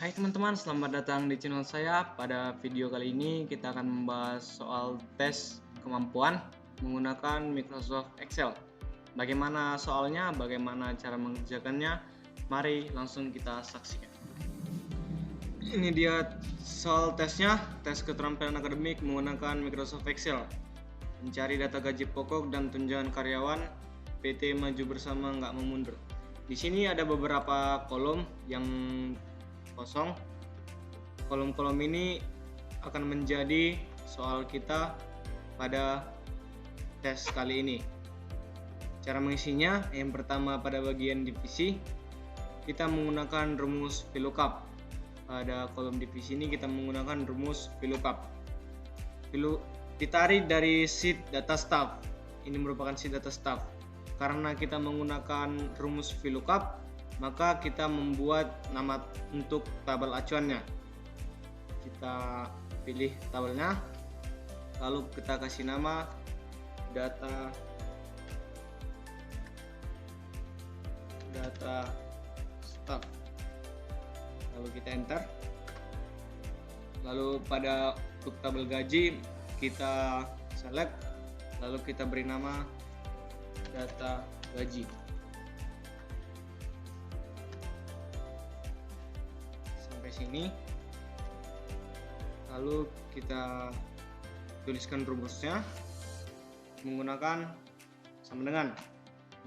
Hai teman-teman, selamat datang di channel saya. Pada video kali ini kita akan membahas soal tes kemampuan menggunakan Microsoft Excel. Bagaimana soalnya, bagaimana cara mengerjakannya? Mari langsung kita saksikan. Ini dia soal tesnya, tes keterampilan akademik menggunakan Microsoft Excel. Mencari data gaji pokok dan tunjangan karyawan PT Maju Bersama nggak mau mundur. Di sini ada beberapa kolom yang kosong. Kolom-kolom ini akan menjadi soal kita pada tes kali ini. Cara mengisinya, yang pertama pada bagian divisi kita menggunakan rumus VLOOKUP. Pada kolom divisi ini kita menggunakan rumus VLOOKUP. Ditarik dari sheet data staff. Ini merupakan sheet data staff. Karena kita menggunakan rumus VLOOKUP, maka kita membuat nama untuk tabel acuannya. Kita pilih tabelnya, lalu kita kasih nama data staff, lalu kita enter. Lalu pada untuk tabel gaji kita select, lalu kita beri nama data gaji. Sini, lalu kita tuliskan rumusnya menggunakan sama dengan,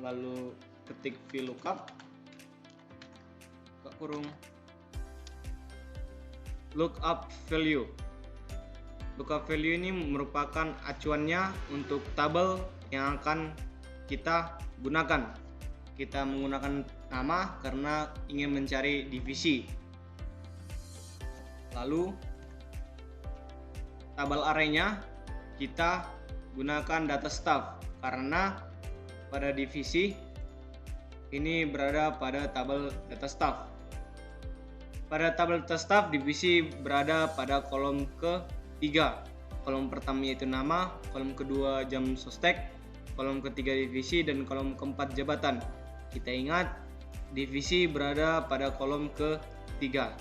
lalu ketik VLOOKUP buka kurung lookup value. Lookup value ini merupakan acuannya untuk tabel yang akan kita gunakan. Kita menggunakan nama karena ingin mencari divisi. Lalu tabel arraynya kita gunakan data staff karena pada divisi ini berada pada tabel data staff. Pada tabel data staff divisi berada pada kolom ketiga. Kolom pertama yaitu nama, kolom kedua jam sostek, kolom ketiga divisi, dan kolom keempat jabatan. Kita ingat divisi berada pada kolom ketiga.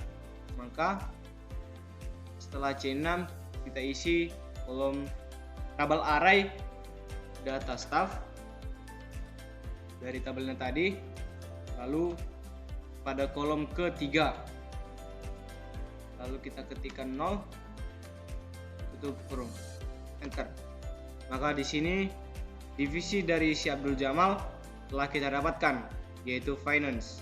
Maka setelah C6 kita isi kolom tabel array data staff dari tabelnya tadi, lalu pada kolom ketiga lalu kita ketikkan 0, tutup kurung, enter. Maka di sini divisi dari si Abdul Jamal telah kita dapatkan, yaitu finance.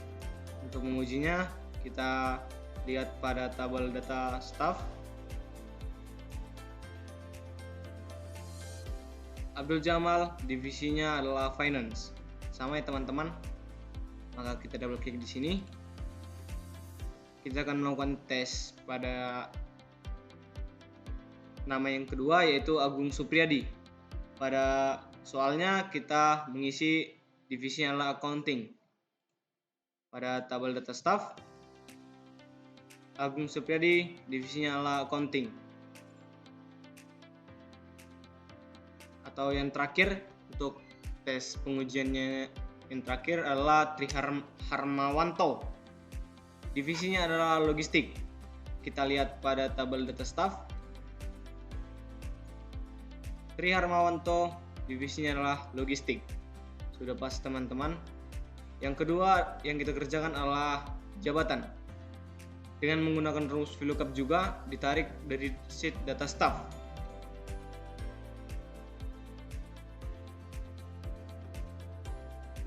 Untuk mengujinya kita lihat pada tabel data staff. Abdul Jamal divisinya adalah finance, sama ya teman-teman. Maka kita double klik di sini. Kita akan melakukan tes pada nama yang kedua, yaitu Agung Supriyadi. Pada soalnya kita mengisi divisinya adalah accounting. Pada tabel data staff Agung Supriyadi divisinya adalah accounting. Atau yang terakhir untuk tes pengujiannya yang terakhir adalah Tri Harmawanto, divisinya adalah logistik. Kita lihat pada tabel data staff Tri Harmawanto divisinya adalah logistik. Sudah pas teman-teman. Yang kedua yang kita kerjakan adalah jabatan. Dengan menggunakan rumus VLOOKUP juga ditarik dari sheet data staff.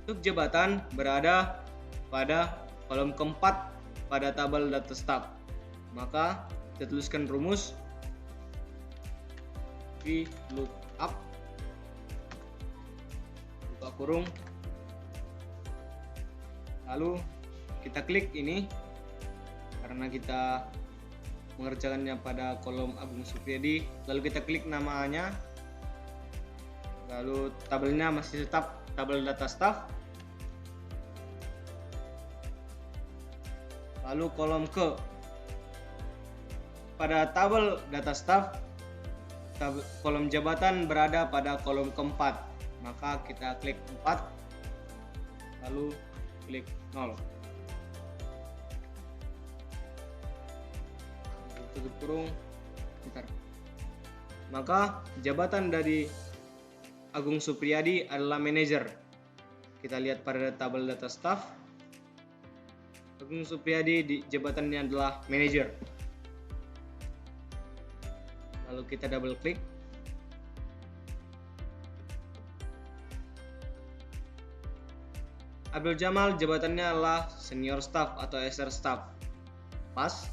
Untuk jabatan berada pada kolom keempat pada tabel data staff. Maka kita tuliskan rumus VLOOKUP buka kurung, lalu kita klik ini karena kita mengerjakannya pada kolom Agung Supriyadi. Lalu kita klik namanya, lalu tabelnya masih tetap tabel data staff. Lalu kolom pada tabel data staff kolom jabatan berada pada kolom keempat. Maka kita klik 4, lalu klik 0. tutup kurung, enter. Maka jabatan dari Agung Supriyadi adalah manajer. Kita lihat pada tabel data staff. Agung Supriyadi di jabatannya adalah manajer. Lalu kita double klik. Abdul Jamal jabatannya adalah senior staff atau SR staff. Pas.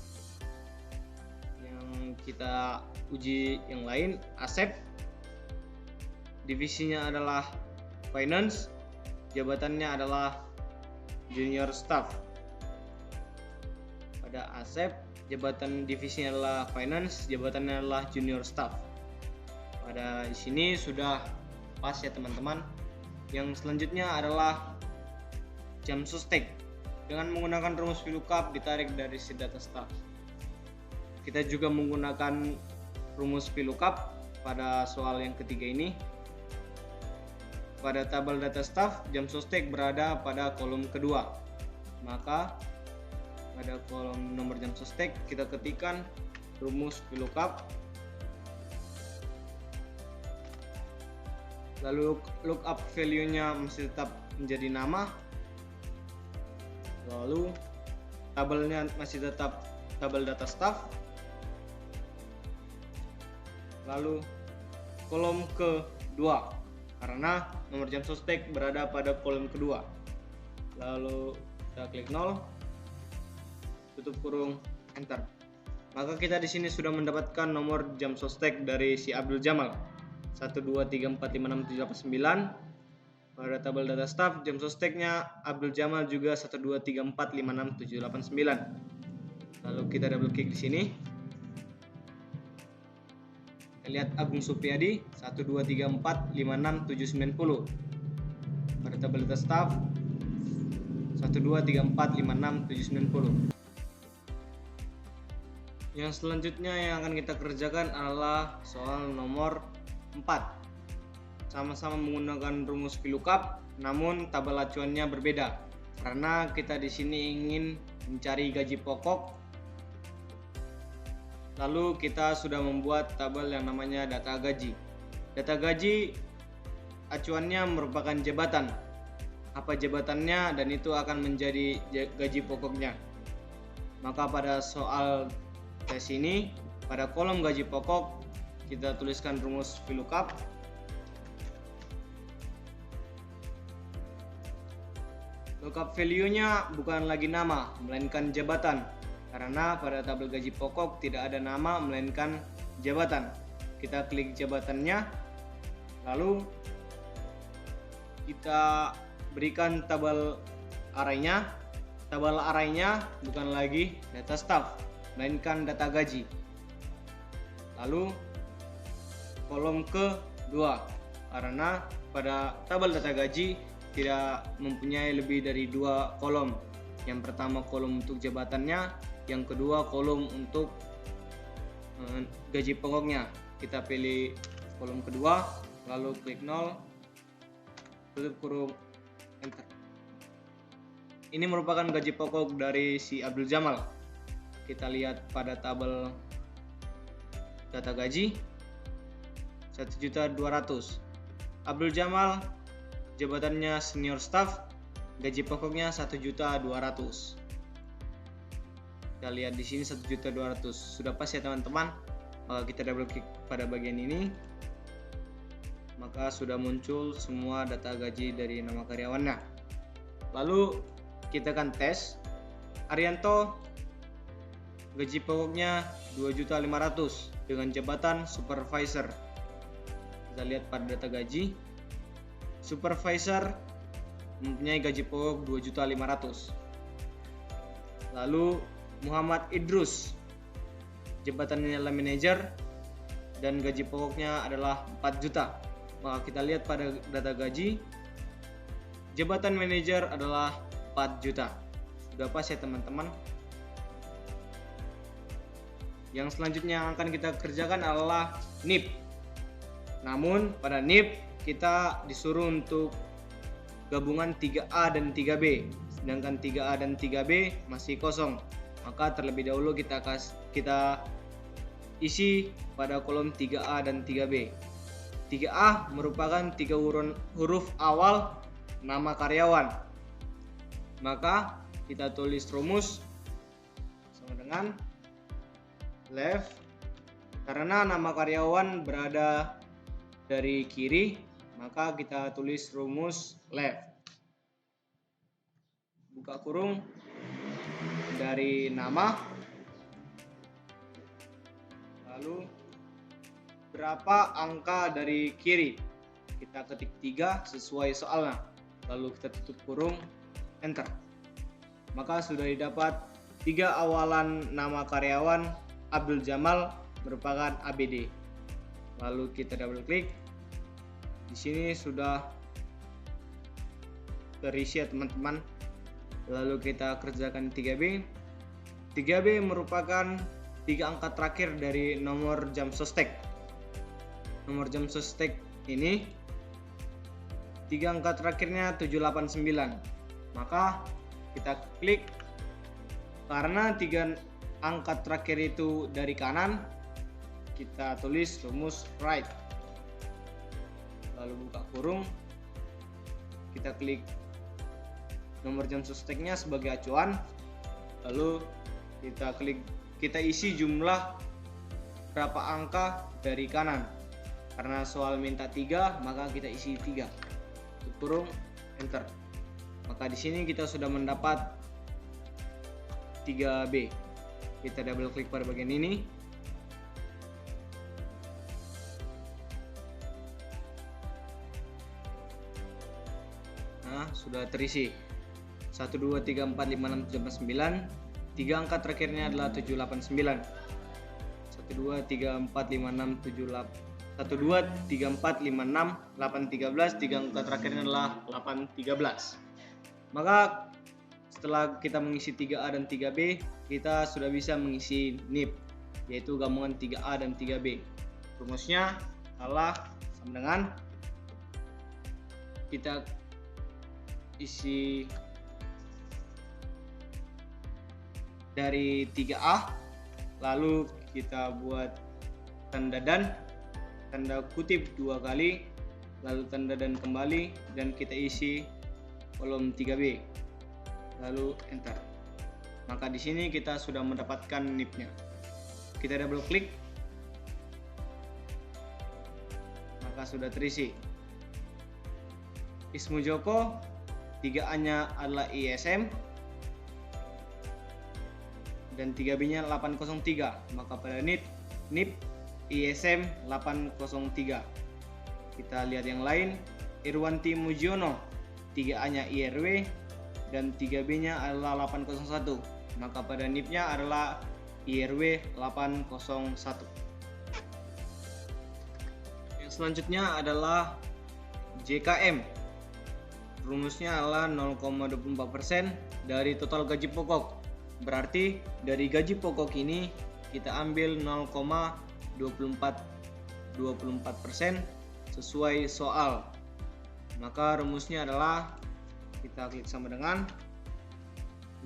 Yang kita uji yang lain, Asep. Divisinya adalah finance. Jabatannya adalah junior staff. Pada Asep, jabatan divisinya adalah finance, jabatannya adalah junior staff. Pada di sini sudah pas ya teman-teman. Yang selanjutnya adalah jam sostek. Dengan menggunakan rumus VLOOKUP ditarik dari si data staff. Kita juga menggunakan rumus VLOOKUP pada soal yang ketiga ini. Pada tabel data staff, jam sostek berada pada kolom kedua. Maka pada kolom nomor jam sostek kita ketikkan rumus VLOOKUP. Lalu lookup value-nya masih tetap menjadi nama. Lalu tabelnya masih tetap tabel data staff. Lalu kolom kedua karena nomor jam sostek berada pada kolom kedua. Lalu kita klik 0, tutup kurung, enter. Maka kita di sini sudah mendapatkan nomor jam sostek dari si Abdul Jamal 123456789. Pada tabel data staff, jam sosteknya Abdul Jamal juga 123456789. Lalu kita double klik di sini. Kita lihat Agung Supriyadi 123456790. Pada tabel data staff 123456790. Yang selanjutnya yang akan kita kerjakan adalah soal nomor 4. Sama-sama menggunakan rumus VLOOKUP, namun tabel acuannya berbeda karena kita di sini ingin mencari gaji pokok. Lalu kita sudah membuat tabel yang namanya data gaji. Data gaji acuannya merupakan jabatan. Apa jabatannya dan itu akan menjadi gaji pokoknya. Maka pada soal tes ini, pada kolom gaji pokok kita tuliskan rumus VLOOKUP. Lookup value-nya bukan lagi nama, melainkan jabatan. Karena pada tabel gaji pokok tidak ada nama, melainkan jabatan. Kita klik jabatannya, lalu kita berikan tabel array-nya. Tabel array-nya bukan lagi data staff, melainkan data gaji. Lalu kolom kedua, karena pada tabel data gaji tidak mempunyai lebih dari 2 kolom. Yang pertama kolom untuk jabatannya, yang kedua kolom untuk gaji pokoknya. Kita pilih kolom kedua, lalu klik 0, tutup kurung, enter. Ini merupakan gaji pokok dari si Abdul Jamal. Kita lihat pada tabel data gaji 1.200.000. Abdul Jamal jabatannya senior staff, gaji pokoknya 1.200.000. Kita lihat di sini 1.200.000. Sudah pas ya teman-teman? Maka kita double klik pada bagian ini. Maka sudah muncul semua data gaji dari nama karyawannya. Lalu kita akan tes. Arianto gaji pokoknya 2.500.000 dengan jabatan supervisor. Kita lihat pada data gaji. Supervisor mempunyai gaji pokok 2.500.000. Lalu Muhammad Idrus jabatannya adalah manajer dan gaji pokoknya adalah 4 juta. Maka kita lihat pada data gaji, jabatan manajer adalah 4 juta. Sudah pas ya teman-teman? Yang selanjutnya yang akan kita kerjakan adalah NIP. Namun pada NIP kita disuruh untuk gabungan 3A dan 3B, sedangkan 3A dan 3B masih kosong. Maka terlebih dahulu kita isi pada kolom 3A dan 3B. 3A merupakan 3 huruf awal nama karyawan. Maka kita tulis rumus sama dengan left, karena nama karyawan berada dari kiri, maka kita tulis rumus left. Buka kurung dari nama, lalu berapa angka dari kiri, kita ketik 3 sesuai soalnya, lalu kita tutup kurung, enter. Maka sudah didapat 3 awalan nama karyawan Abdul Jamal merupakan ABD. Lalu kita double klik. Di sini sudah terisi ya teman-teman. Lalu kita kerjakan 3B. 3B merupakan 3 angka terakhir dari nomor jam sostek. Nomor jam sostek ini 3 angka terakhirnya 789. Maka kita klik, karena 3 angka terakhir itu dari kanan, kita tulis rumus right. Lalu buka kurung, kita klik nomor jam sosteknya sebagai acuan, lalu kita isi jumlah berapa angka dari kanan. Karena soal minta 3, maka kita isi 3. Tutup kurung, enter. Maka di sini kita sudah mendapat 3B. Kita double klik pada bagian ini. Nah, sudah terisi. 1 2 3 4 5 6 7 8 9. 3 angka terakhirnya adalah 789. 1 2 3 4 5 6 7 8 1 2 3 4 5 6 8 13. 3 angka terakhirnya adalah 8 13. Maka setelah kita mengisi 3A dan 3B, kita sudah bisa mengisi NIP, yaitu gabungan 3A dan 3B. Rumusnya adalah sama dengan kita isi dari 3A, lalu kita buat tanda dan, tanda kutip 2 kali, lalu tanda dan kembali, dan kita isi kolom 3B, lalu enter. Maka di sini kita sudah mendapatkan NIP-nya. Kita double klik, maka sudah terisi. Ismu Joko, 3A-nya adalah ISM, dan 3B-nya 803. Maka pada NIP ISM 803. Kita lihat yang lain. Irwanti Mujiono, 3A-nya IRW dan 3B-nya adalah 801. Maka pada NIP-nya adalah IRW 801. Yang selanjutnya adalah JKM. Rumusnya adalah 0,24% dari total gaji pokok. Berarti dari gaji pokok ini kita ambil 0,24% sesuai soal. Maka rumusnya adalah kita klik sama dengan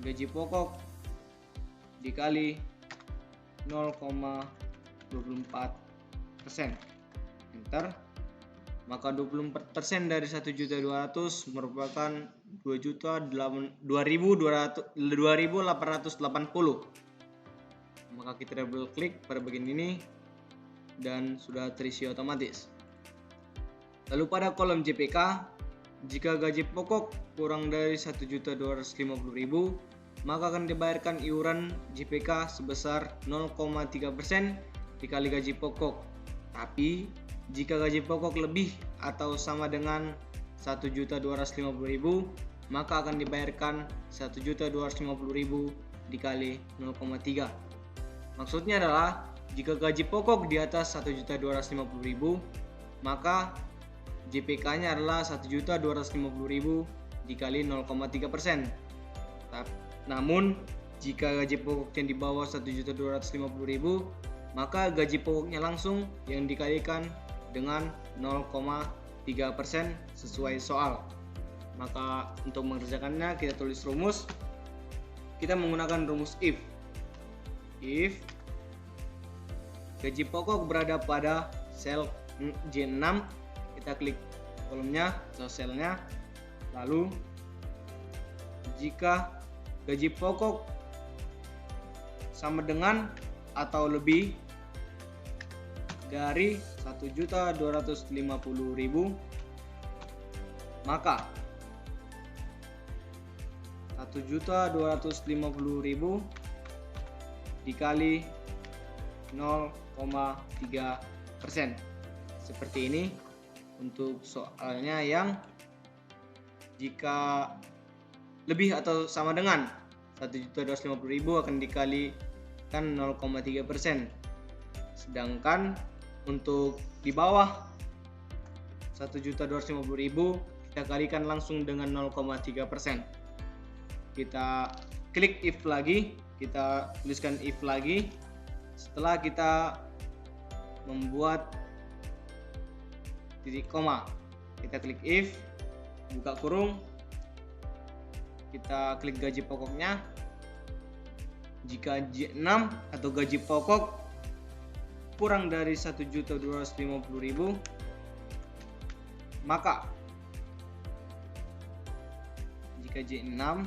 gaji pokok dikali 0,24%. Enter. Maka 24% dari 1.200.000 merupakan 2.880. Maka kita double klik pada bagian ini dan sudah terisi otomatis. Lalu pada kolom JPK, jika gaji pokok kurang dari 1.250.000, maka akan dibayarkan iuran JPK sebesar 0,3% dikali gaji pokok. Tapi jika gaji pokok lebih atau sama dengan 1.250.000, maka akan dibayarkan 1.250.000 dikali 0,3. Maksudnya adalah jika gaji pokok di atas 1.250.000, maka JPK-nya adalah 1.250.000 dikali 0,3%. Namun jika gaji pokoknya di bawah 1.250.000, maka gaji pokoknya langsung yang dikalikan dengan 0,3% sesuai soal. Maka untuk mengerjakannya kita tulis rumus. Kita menggunakan rumus if gaji pokok berada pada sel J6, kita klik kolomnya atau selnya. Lalu jika gaji pokok sama dengan atau lebih dari 1.250.000, maka 1.250.000 dikali 0,3%. Seperti ini untuk soalnya yang jika lebih atau sama dengan 1.250.000 akan dikalikan 0,3%. Sedangkan untuk di bawah 1.250.000 kita kalikan langsung dengan 0,3%. Kita klik if lagi, kita tuliskan if lagi. Setelah kita membuat titik koma, kita klik if, buka kurung, kita klik gaji pokoknya. Jika J6 atau gaji pokok kurang dari 1.250.000, maka jika J6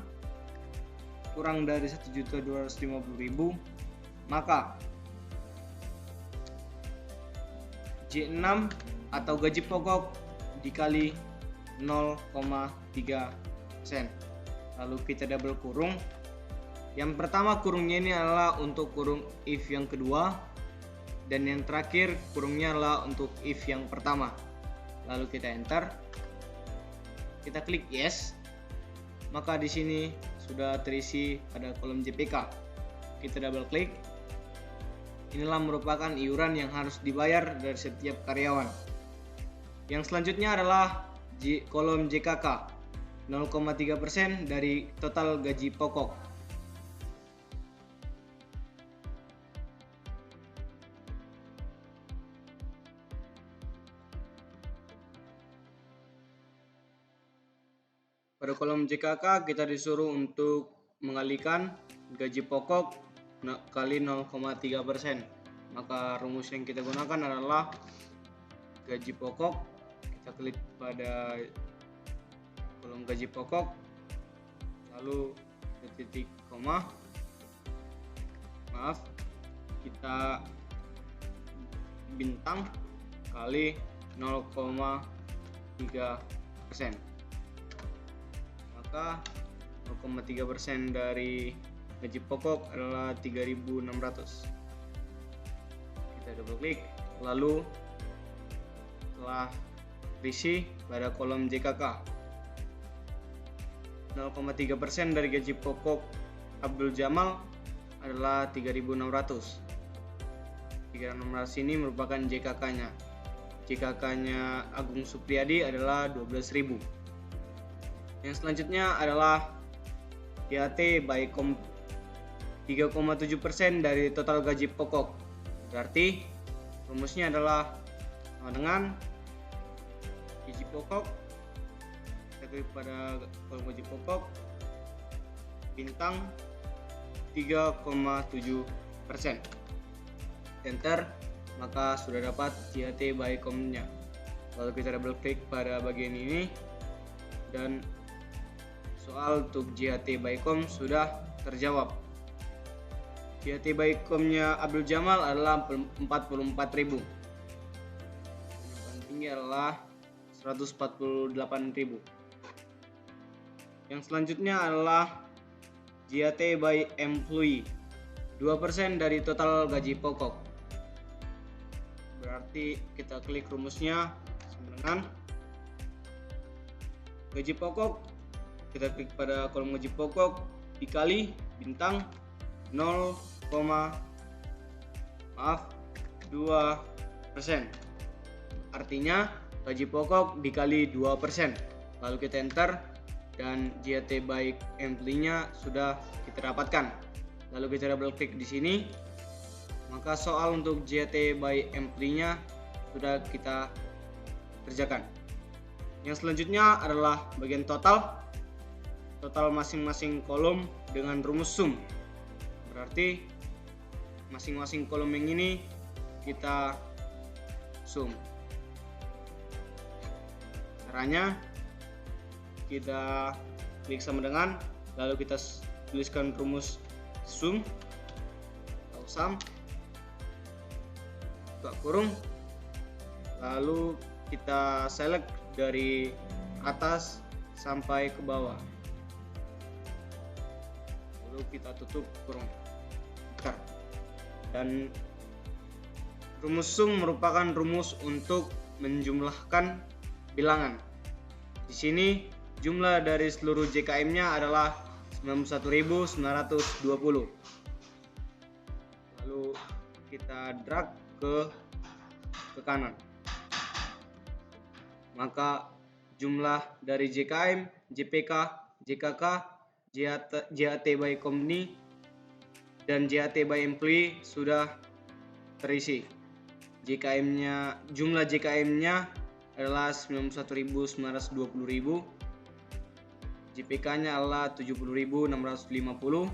kurang dari 1.250.000, maka J6 atau gaji pokok dikali 0,3%. Lalu kita double kurung. Yang pertama kurungnya ini adalah untuk kurung if yang kedua, dan yang terakhir kurungnya adalah untuk if yang pertama. Lalu kita enter, kita klik yes, maka di sini sudah terisi pada kolom JPK. Kita double klik. Inilah merupakan iuran yang harus dibayar dari setiap karyawan. Yang selanjutnya adalah kolom JKK, 0,3% dari total gaji pokok. Pada kolom JKK kita disuruh untuk mengalihkan gaji pokok kali 0,3%. Maka rumus yang kita gunakan adalah gaji pokok. Kita klik pada kolom gaji pokok, lalu titik koma, kita bintang kali 0,3%. Maka 0,3% dari gaji pokok adalah 3.600. Kita double klik, lalu setelah terisi pada kolom JKK, 0,3% dari gaji pokok Abdul Jamal adalah 3.600. 3.600 ini merupakan JKK-nya. JKK-nya Agung Supriyadi adalah 12.000. Yang selanjutnya adalah JHT Baikom 3,7% dari total gaji pokok. Berarti rumusnya adalah sama dengan gaji pokok, kita klik pada kolom gaji pokok, bintang 3,7%. Enter, maka sudah dapat JHT Baikom-nya. Lalu kita double klik pada bagian ini dan soal untuk JHT Baikom sudah terjawab. JHT Baikom-nya Abdul Jamal adalah 44.000. Yang paling tinggi adalah 148.000. Yang selanjutnya adalah JHT by employee, 2% dari total gaji pokok. Berarti kita klik rumusnya sama dengan gaji pokok, kita klik pada kolom gaji pokok dikali bintang 2%. Artinya gaji pokok dikali 2%. Lalu kita enter dan JHT by employee-nya sudah kita dapatkan. Lalu kita double klik di sini. Maka soal untuk JHT by employee-nya sudah kita kerjakan. Yang selanjutnya adalah bagian total masing-masing kolom dengan rumus sum. Berarti masing-masing kolom yang ini kita sum. Caranya kita klik sama dengan, lalu kita tuliskan rumus sum atau sum, buka kurung, lalu kita select dari atas sampai ke bawah, lalu kita tutup kurung. Dan rumus sum merupakan rumus untuk menjumlahkan bilangan. Di sini jumlah dari seluruh JKM-nya adalah 91.920. Lalu kita drag ke kanan. Maka jumlah dari JKM, JPK, JKK, JAT by company, dan JAT by employee sudah terisi. Jumlah JKM-nya adalah 91.920.000, JPK-nya adalah 70.650,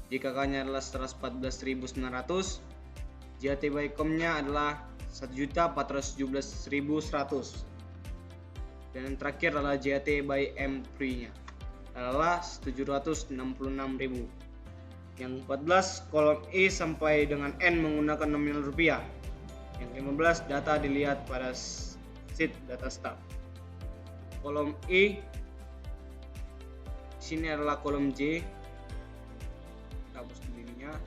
JKK-nya adalah 114.900, JAT by com-nya adalah 1.417.100, dan yang terakhir adalah JAT by employee-nya adalah 766.000. Yang 14 kolom I sampai dengan N menggunakan nominal rupiah. Yang 15 data dilihat pada sheet data staff. Kolom I sini adalah kolom J. Kita hapus dulu ininya.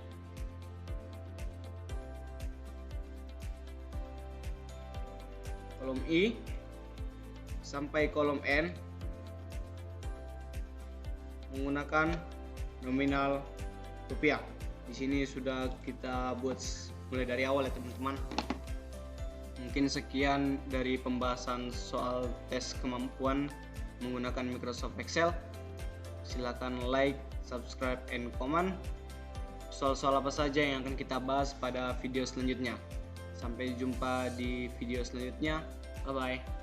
Kolom I sampai kolom N menggunakan nominal rupiah. Di sini sudah kita buat mulai dari awal ya teman-teman. Mungkin sekian dari pembahasan soal tes kemampuan menggunakan Microsoft Excel. Silakan like, subscribe, and comment. Soal-soal apa saja yang akan kita bahas pada video selanjutnya. Sampai jumpa di video selanjutnya. Bye bye.